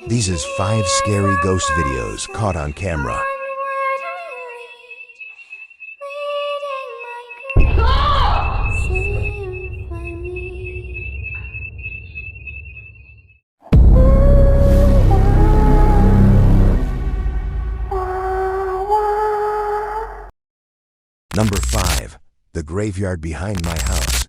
These is 5 scary ghost videos caught on camera. Number 5. The graveyard behind my house.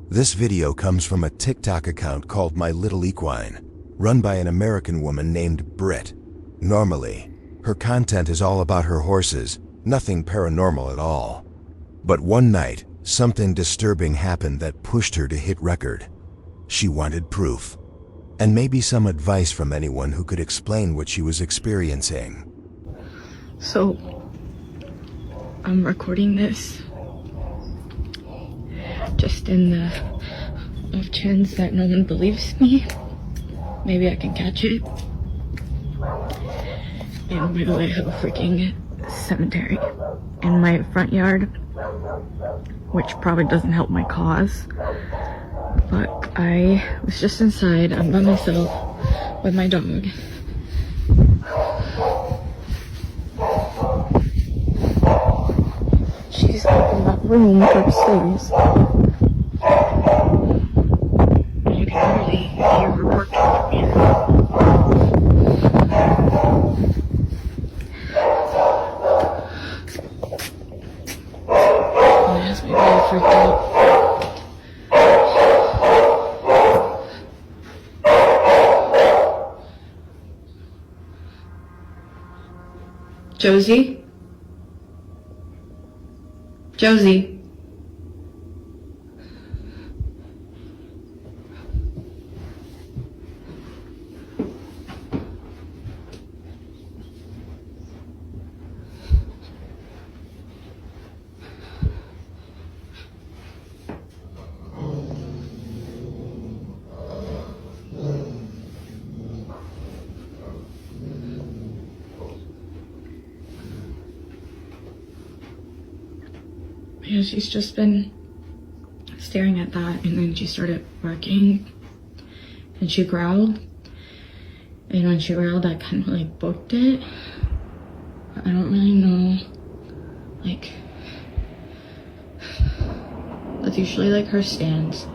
This video comes from a TikTok account called My Little Equine, run by an American woman named Britt. Normally, her content is all about her horses, nothing paranormal at all. But one night, something disturbing happened that pushed her to hit record. She wanted proof, and maybe some advice from anyone who could explain what she was experiencing. So, I'm recording this just in the off chance that no one believes me. Maybe I can catch it. And by the way, I have a freaking cemetery in my front yard, which probably doesn't help my cause. But I was just inside. I'm by myself with my dog. She's up in that room upstairs. You can literally hear her working from here. And it has me really freaked out. Josie? Josie? Yeah, she's just been staring at that, and then she started barking, and she growled, and when she growled, I kind of like booked it. But I don't really know, like, that's usually like her stance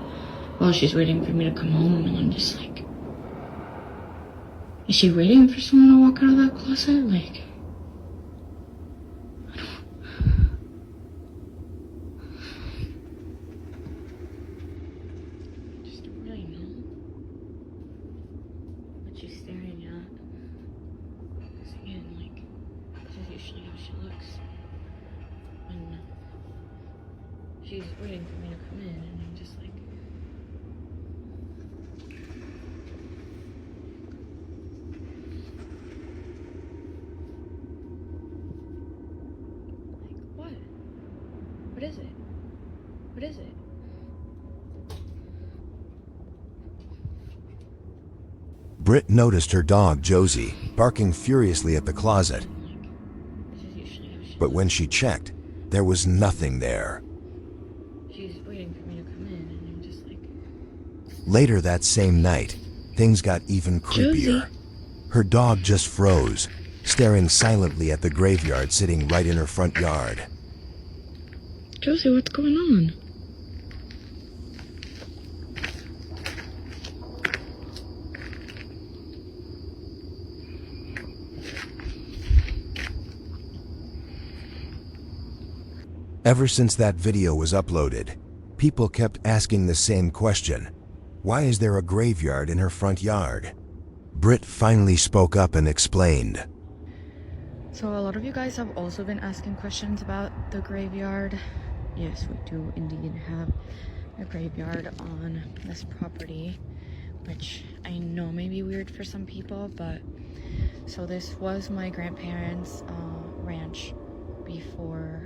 while she's waiting for me to come home, and I'm just like, is she waiting for someone to walk out of that closet? Like, she's staring at. Because again, like, this is usually how she looks when she's waiting for me to come in, and I'm just like, what? What is it? What is it? Britt noticed her dog, Josie, barking furiously at the closet. But when she checked, there was nothing there. She's waiting for me to come in, and I'm just like... Later that same night, things got even creepier. Josie. Her dog just froze, staring silently at the graveyard sitting right in her front yard. Josie, what's going on? Ever since that video was uploaded, people kept asking the same question. Why is there a graveyard in her front yard? Britt finally spoke up and explained. So a lot of you guys have also been asking questions about the graveyard. Yes, we do indeed have a graveyard on this property, which I know may be weird for some people, but so this was my grandparents' ranch before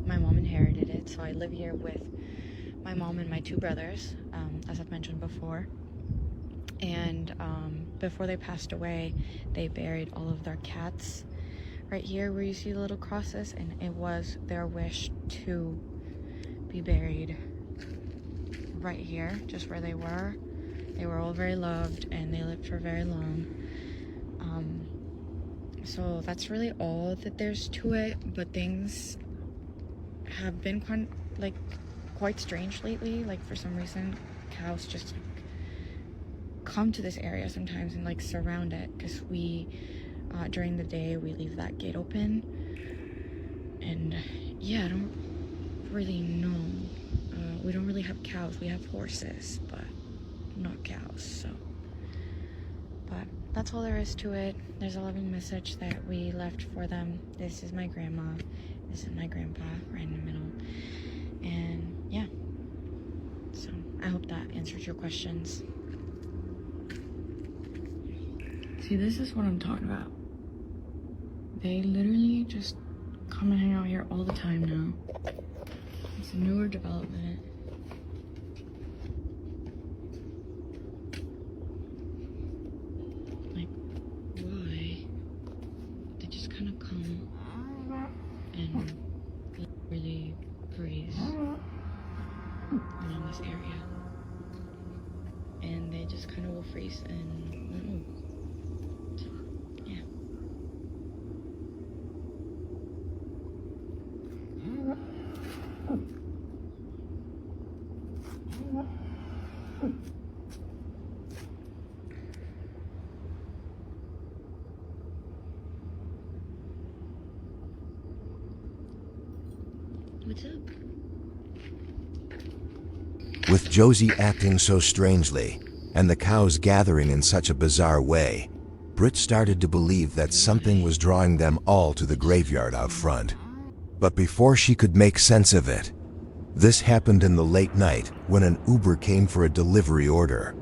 my mom inherited it. So I live here with my mom and my 2 brothers, as I've mentioned before. And before they passed away, they buried all of their cats right here where you see the little crosses, and it was their wish to be buried right here, just where they were. They were all very loved, and they lived for very long. So that's really all that there's to it, but things have been quite strange lately. Like, for some reason, cows just come to this area sometimes and like surround it, because we during the day we leave that gate open. And yeah, I don't really know. We don't really have cows. We have horses, but not cows. So, but that's all there is to it. There's a loving message that we left for them. This is my grandma, this is my grandpa, right in the middle. And yeah, so I hope that answers your questions. See, this is what I'm talking about. They literally just come and hang out here all the time now. It's a newer development. Like, why? They just kind of come and really graze around this area. And they just kind of will freeze and won't move. So, yeah. What's up? With Josie acting so strangely, and the cows gathering in such a bizarre way, Britt started to believe that something was drawing them all to the graveyard out front. But before she could make sense of it, this happened in the late night when an Uber came for a delivery order.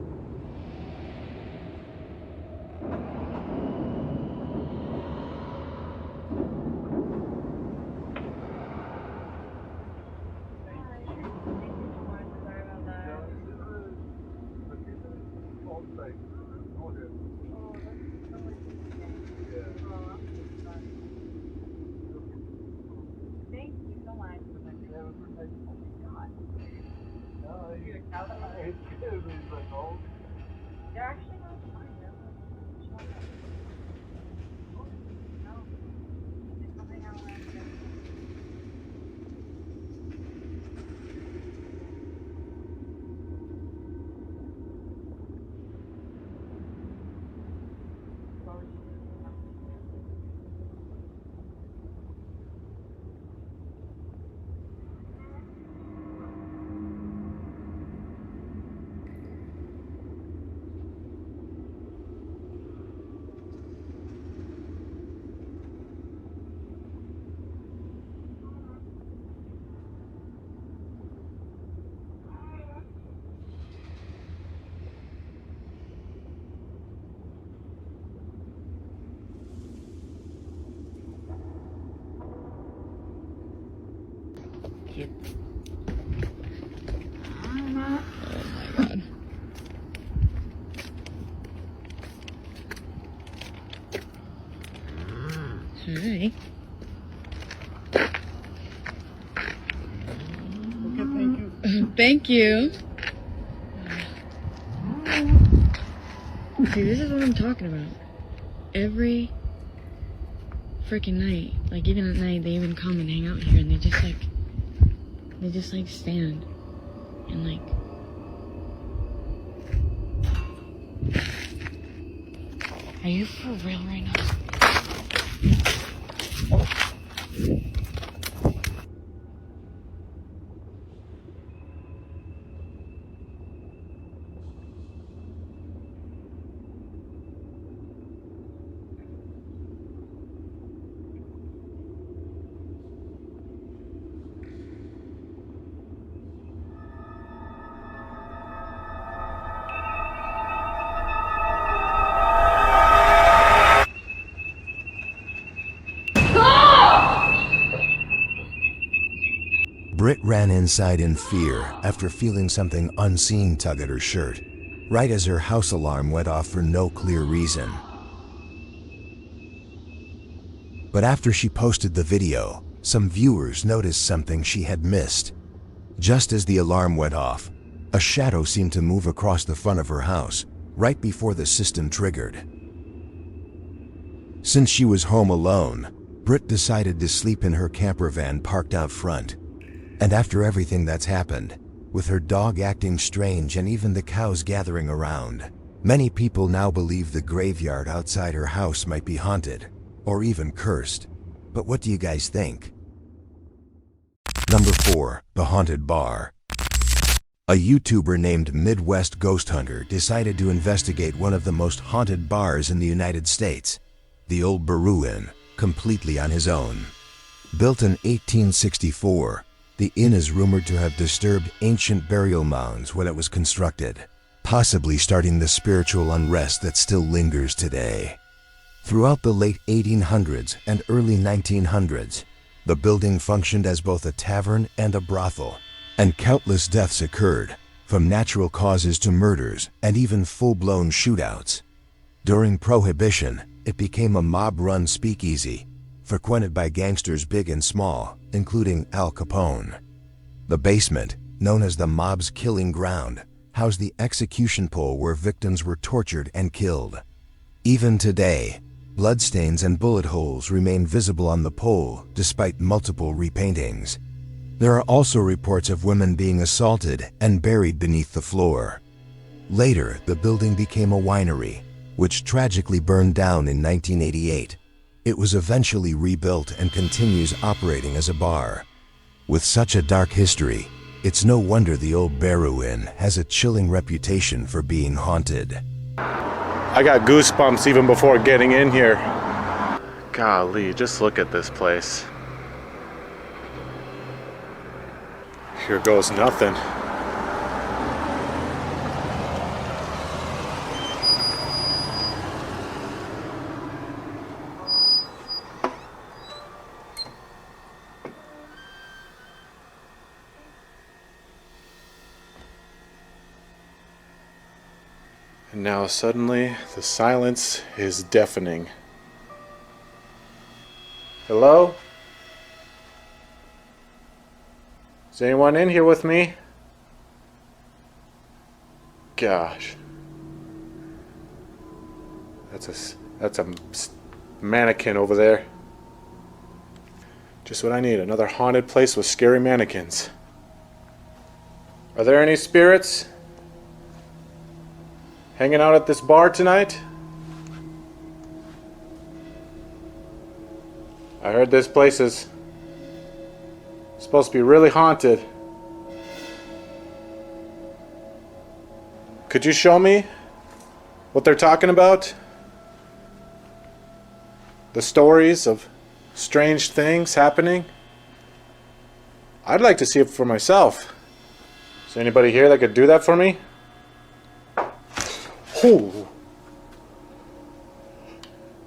Yep. Oh my god. Hi. Okay, thank you. Thank you. See, this is what I'm talking about. Every freaking night, like even at night, they even come and hang out here, and they just like stand and like. Are you for real right now? Britt ran inside in fear after feeling something unseen tug at her shirt, right as her house alarm went off for no clear reason. But after she posted the video, some viewers noticed something she had missed. Just as the alarm went off, a shadow seemed to move across the front of her house, right before the system triggered. Since she was home alone, Britt decided to sleep in her camper van parked out front. And after everything that's happened, with her dog acting strange and even the cows gathering around, many people now believe the graveyard outside her house might be haunted, or even cursed. But what do you guys think? Number 4. The Haunted Bar. A YouTuber named Midwest Ghost Hunter decided to investigate one of the most haunted bars in the United States, the Old Balloon, completely on his own. Built in 1864, the inn is rumored to have disturbed ancient burial mounds when it was constructed, possibly starting the spiritual unrest that still lingers today. Throughout the late 1800s and early 1900s, the building functioned as both a tavern and a brothel, and countless deaths occurred, from natural causes to murders and even full-blown shootouts. During Prohibition, it became a mob-run speakeasy, frequented by gangsters big and small, including Al Capone. The basement, known as the mob's killing ground, housed the execution pole where victims were tortured and killed. Even today, bloodstains and bullet holes remain visible on the pole despite multiple repaintings. There are also reports of women being assaulted and buried beneath the floor. Later, the building became a winery, which tragically burned down in 1988. It was eventually rebuilt and continues operating as a bar. With such a dark history, it's no wonder the Old Balloon has a chilling reputation for being haunted. I got goosebumps even before getting in here. Golly, just look at this place. Here goes nothing. And now suddenly the silence is deafening. Hello? Is anyone in here with me? Gosh. That's a mannequin over there. Just what I need, another haunted place with scary mannequins. Are there any spirits hanging out at this bar tonight? I heard this place is supposed to be really haunted. Could you show me what they're talking about? The stories of strange things happening? I'd like to see it for myself. Is there anybody here that could do that for me? Ooh.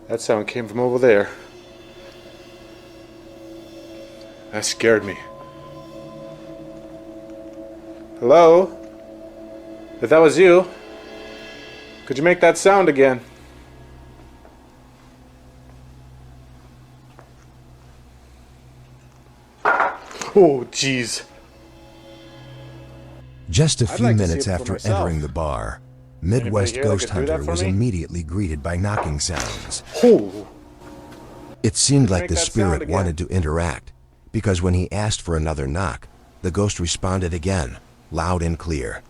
That sound came from over there. That scared me. Hello? If that was you, could you make that sound again? Oh, jeez. Just a few like to see minutes it for after myself. entering the bar, Midwest here that Ghost could do that Hunter for was me? immediately greeted by knocking sounds. Oh. It seemed like Make the that sound spirit again. wanted to interact, because when he asked for another knock, the ghost responded again, loud and clear.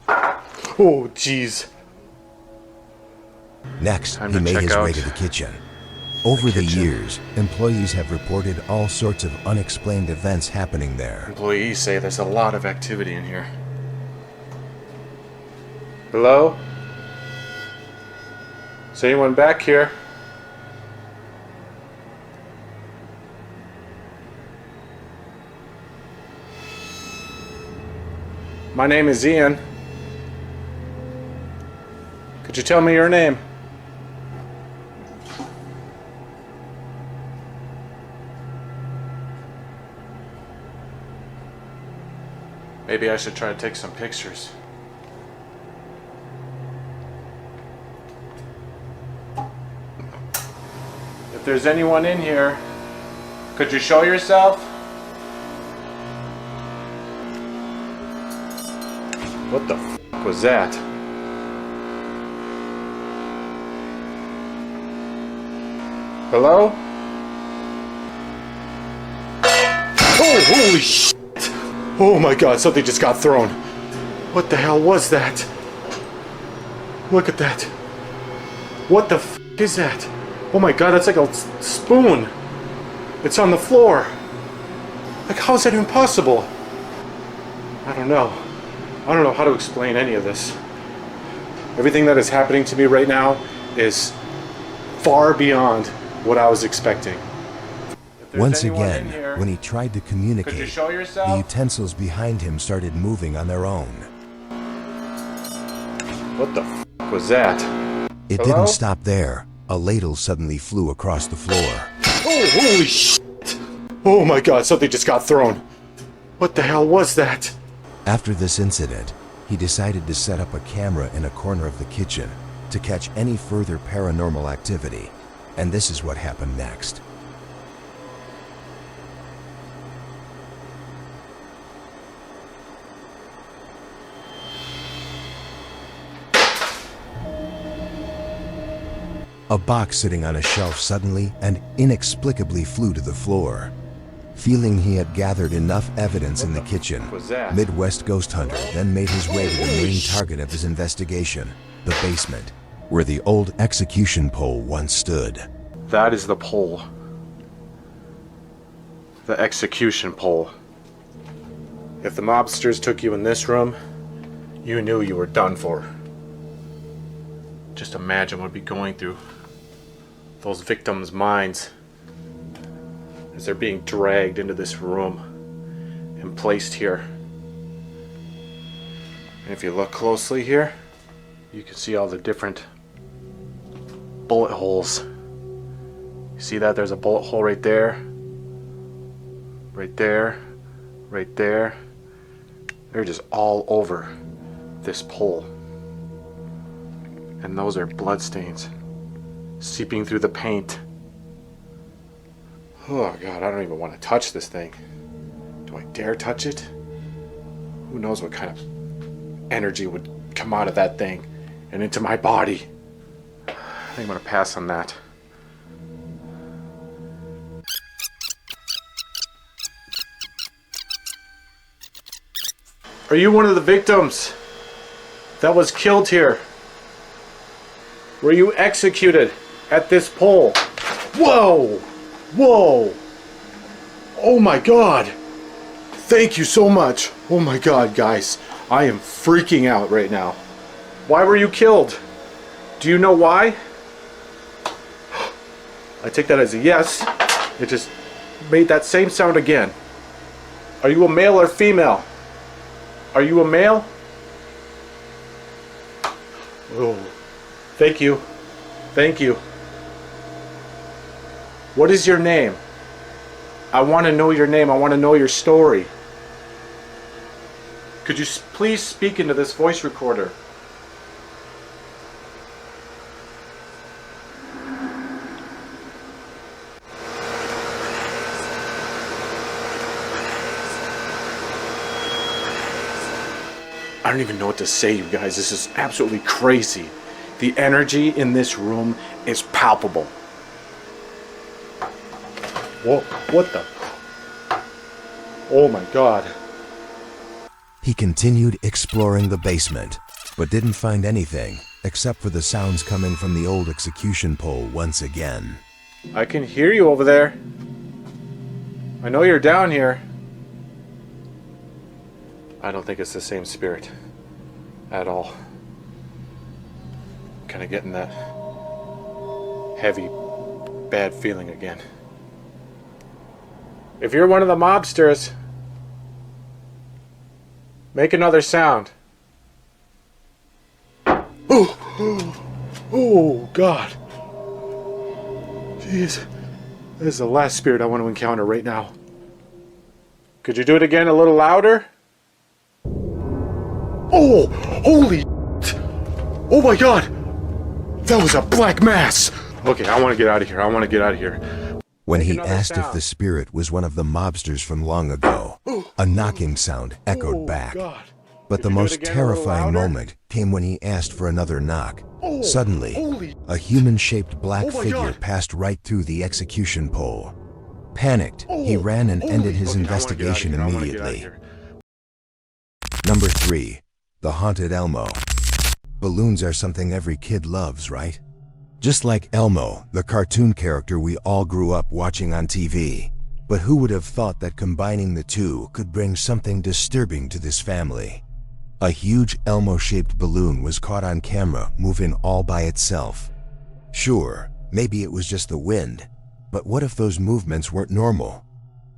Oh, jeez. Next, Time he to made check his way out to the kitchen. Over the kitchen. years, employees have reported all sorts of unexplained events happening there. Employees say there's a lot of activity in here. Hello? Is anyone back here? My name is Ian. Could you tell me your name? Maybe I should try to take some pictures. If there's anyone in here, could you show yourself? What the f*** was that? Hello? Oh, holy shit! Oh my god, something just got thrown. What the hell was that? Look at that. What the f is that? Oh my god, that's like a spoon. It's on the floor. Like, how is that even possible? I don't know. I don't know how to explain any of this. Everything that is happening to me right now is far beyond what I was expecting. Once again, when he tried to communicate, could you show the yourself? utensils behind him started moving on their own. What the f was that? It Hello? didn't stop there. A ladle suddenly flew across the floor. Oh, holy shit! Oh my god, something just got thrown. What the hell was that? After this incident, he decided to set up a camera in a corner of the kitchen to catch any further paranormal activity. And this is what happened next. A box sitting on a shelf suddenly and inexplicably flew to the floor. Feeling he had gathered enough evidence in the kitchen, was that? Midwest Ghost Hunter then made his way to the main target of his investigation, the basement, where the old execution pole once stood. That is the pole. The execution pole. If the mobsters took you in this room, you knew you were done for. Just imagine what would be going through those victims' minds as they're being dragged into this room and placed here. And if you look closely here, you can see all the different bullet holes. You see that? There's a bullet hole right there. Right there. Right there. They're just all over this pole. And those are blood stains seeping through the paint. Oh god, I don't even want to touch this thing. Do I dare touch it? Who knows what kind of energy would come out of that thing and into my body. I think I'm gonna pass on that. Are you one of the victims that was killed here? Were you executed at this pole? Whoa! Whoa! Oh my god! Thank you so much! Oh my god, guys. I am freaking out right now. Why were you killed? Do you know why? I take that as a yes. It just made that same sound again. Are you a male or female? Are you a male? Oh, thank you. Thank you. What is your name? I want to know your name. I want to know your story. Could you please speak into this voice recorder? I don't even know what to say, you guys. This is absolutely crazy. The energy in this room is palpable. Whoa, what the? Oh my god. He continued exploring the basement, but didn't find anything except for the sounds coming from the old execution pole once again. I can hear you over there. I know you're down here. I don't think it's the same spirit at all. I'm kind of getting that heavy, bad feeling again. If you're one of the mobsters, make another sound. Oh, God. Jeez. This is the last spirit I want to encounter right now. Could you do it again a little louder? Oh, holy shit. Oh my god. That was a black mass. Okay, I want to get out of here. I want to get out of here. When Make he another asked if sound. the spirit was one of the mobsters from long ago, a knocking sound echoed back. God. But the Could you do it most again a little terrifying louder? moment came when he asked for another knock. Oh, Suddenly, holy- a human-shaped black Oh my figure God. passed right through the execution pole. Panicked, he Oh, ran and holy- ended his Okay, I wanna get out of investigation here. I wanna get out of immediately. here. Number 3. The Haunted Elmo. Balloons are something every kid loves, right? Just like Elmo, the cartoon character we all grew up watching on TV. But who would have thought that combining the two could bring something disturbing to this family? A huge Elmo-shaped balloon was caught on camera moving all by itself. Sure, maybe it was just the wind, but what if those movements weren't normal?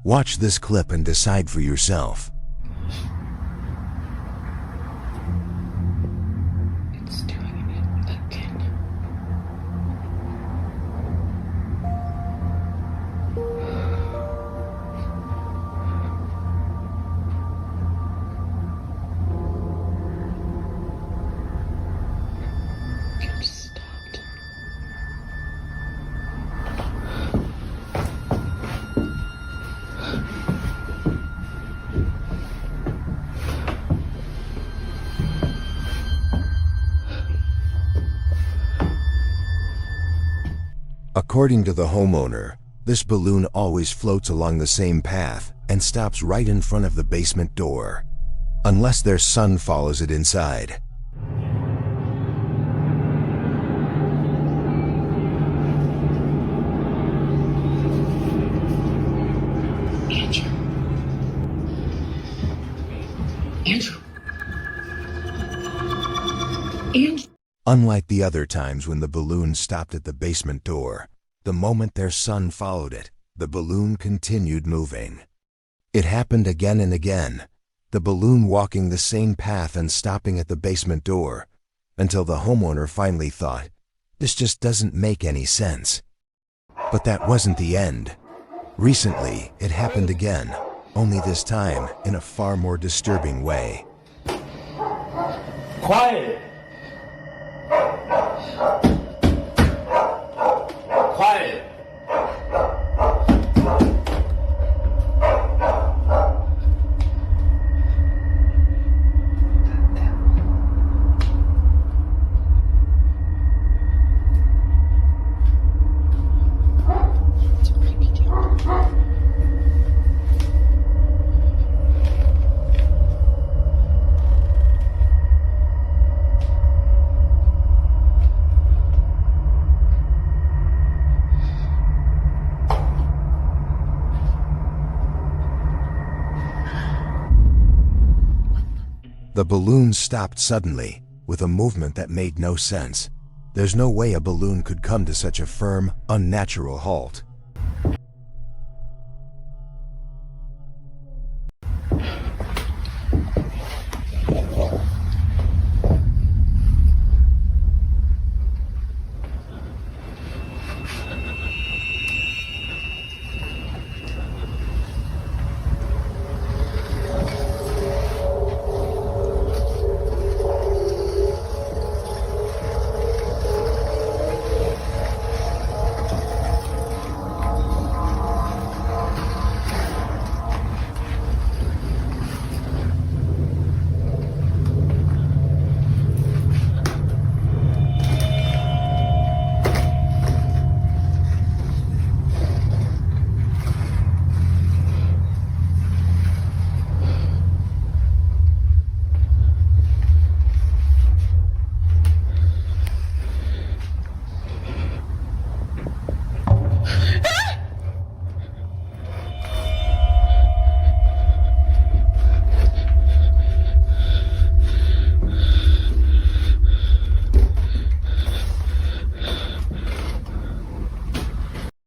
Watch this clip and decide for yourself. It's doing it again. It stopped. According to the homeowner, this balloon always floats along the same path and stops right in front of the basement door, unless their son follows it inside. Andrew. Andrew. Andrew. Unlike the other times when the balloon stopped at the basement door, the moment their son followed it, the balloon continued moving. It happened again and again, the balloon walking the same path and stopping at the basement door, until the homeowner finally thought, this just doesn't make any sense. But that wasn't the end. Recently, it happened again, only this time in a far more disturbing way. Quiet! Quiet! The balloon stopped suddenly, with a movement that made no sense. There's no way a balloon could come to such a firm, unnatural halt.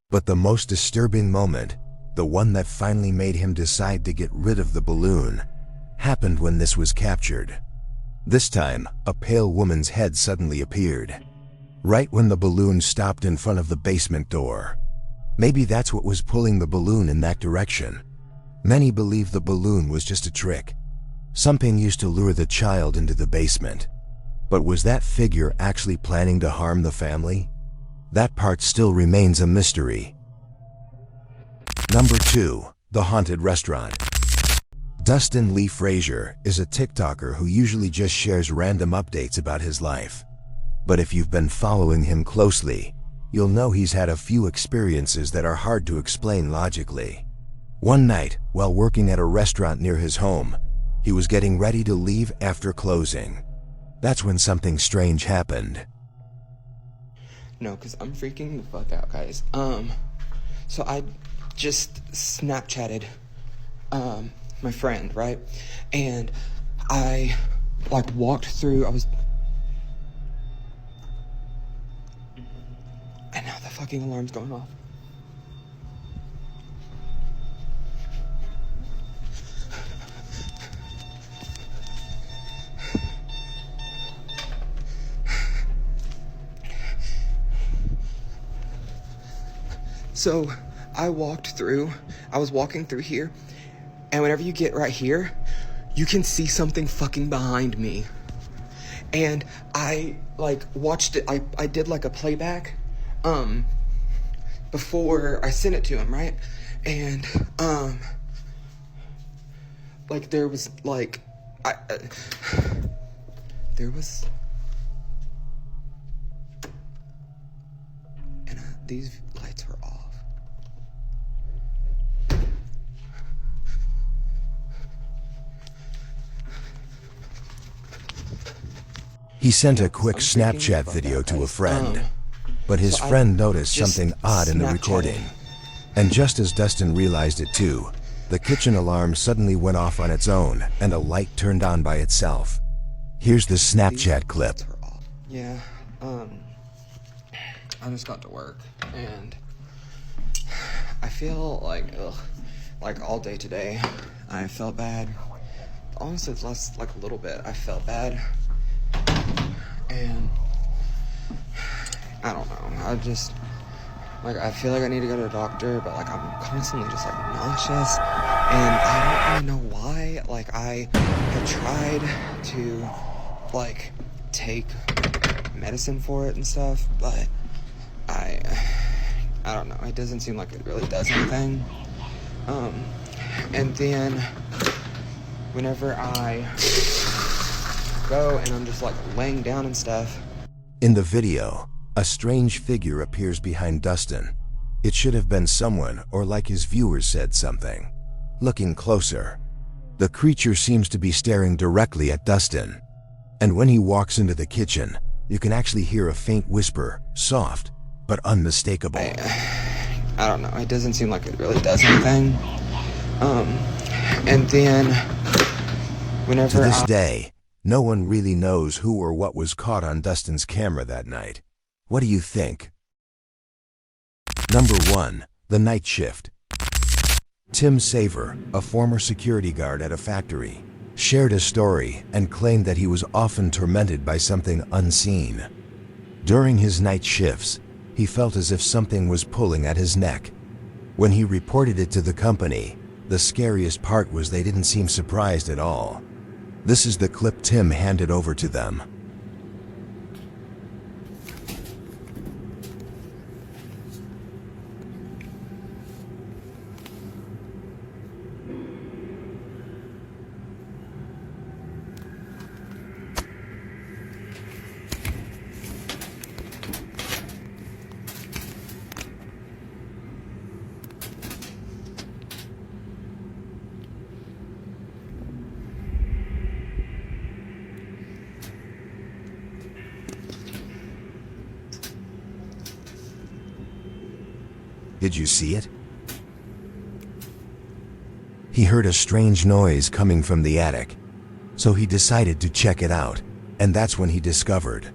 But the most disturbing moment, the one that finally made him decide to get rid of the balloon, happened when this was captured. This time, a pale woman's head suddenly appeared, right when the balloon stopped in front of the basement door. Maybe that's what was pulling the balloon in that direction. Many believe the balloon was just a trick, something used to lure the child into the basement. But was that figure actually planning to harm the family? That part still remains a mystery. Number 2. The Haunted Restaurant. Dustin Lee Frazier is a TikToker who usually just shares random updates about his life. But if you've been following him closely, you'll know he's had a few experiences that are hard to explain logically. One night, while working at a restaurant near his home, he was getting ready to leave after closing. That's when something strange happened. No, because I'm freaking the fuck out, guys. So I just Snapchatted, my friend, right? And I, like, walked through, and now the fucking alarm's going off. So I was walking through here, and whenever you get right here, you can see something fucking behind me. And I, like, watched it, I did, like, a playback, before I sent it to him, right? And, like, there was, like, these lights were off. He sent a quick Snapchat video to a friend, but his friend noticed something odd in the recording. And just as Dustin realized it too, the kitchen alarm suddenly went off on its own and a light turned on by itself. Here's the Snapchat clip. Yeah, I just got to work, and I feel like, like all day today, I felt bad. Honestly, it's less, like a little bit, I felt bad, and I don't know, I feel like I need to go to the doctor, but, like, I'm constantly just, like, nauseous, and I don't really know why. Like, I have tried to, like, take medicine for it and stuff, but I don't know, it doesn't seem like it really does anything. And then whenever I go and I'm just, like, laying down and stuff. In the video, a strange figure appears behind Dustin. It should have been someone, or like his viewers said, something. Looking closer, the creature seems to be staring directly at Dustin. And when he walks into the kitchen, you can actually hear a faint whisper, soft, but unmistakable. I don't know, it doesn't seem like it really does anything. And then whenever to this day, no one really knows who or what was caught on Dustin's camera that night. What do you think? Number 1. The night shift. Tim Saver, a former security guard at a factory, shared a story and claimed that he was often tormented by something unseen. During his night shifts, he felt as if something was pulling at his neck. When he reported it to the company, the scariest part was they didn't seem surprised at all. This is the clip Tim handed over to them. Did you see it? He heard a strange noise coming from the attic, so he decided to check it out, and that's when he discovered.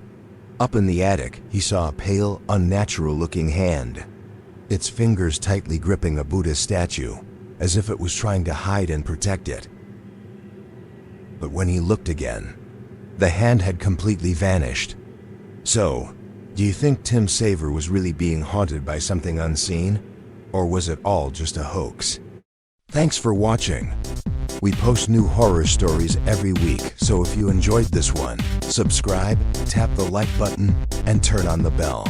Up in the attic, he saw a pale, unnatural-looking hand, its fingers tightly gripping a Buddha statue, as if it was trying to hide and protect it. But when he looked again, the hand had completely vanished. So, do you think Tim Saver was really being haunted by something unseen? Or was it all just a hoax? Thanks for watching. We post new horror stories every week, so if you enjoyed this one, subscribe, tap the like button, and turn on the bell.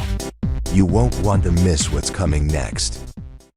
You won't want to miss what's coming next.